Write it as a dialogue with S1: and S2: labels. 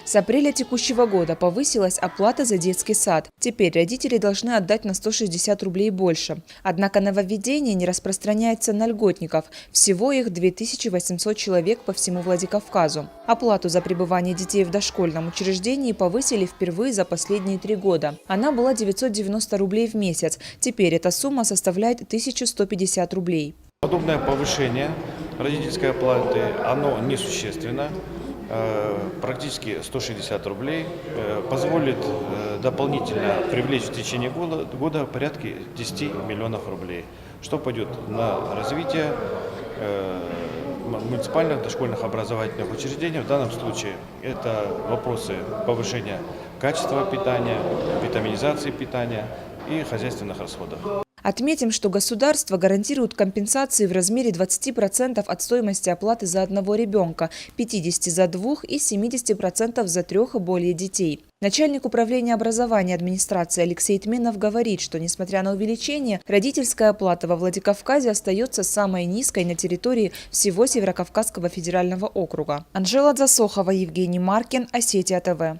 S1: С апреля текущего года повысилась оплата за детский сад. Теперь родители должны отдать на 160 рублей больше. Однако нововведение не распространяется на льготников. Всего их 2800 человек по всему Владикавказу. Оплату за пребывание детей в дошкольном учреждении повысили впервые за последние 3 года. Она была 990 рублей в месяц. Теперь эта сумма составляет 1150 рублей.
S2: Подобное повышение родительской оплаты, оно несущественно. Практически 160 рублей позволит дополнительно привлечь в течение года порядка 10 миллионов рублей, что пойдет на развитие муниципальных дошкольных образовательных учреждений. В данном случае это вопросы повышения качества питания, витаминизации питания и хозяйственных расходов.
S1: Отметим, что государство гарантирует компенсации в размере 20% от стоимости оплаты за одного ребенка, 50% за 2 и 70% за 3 и более детей. Начальник управления образования администрации Алексей Тменов говорит, что несмотря на увеличение, родительская оплата во Владикавказе остается самой низкой на территории всего Северокавказского федерального округа. Анжела Засохова, Евгений Маркин, Осетия ТВ.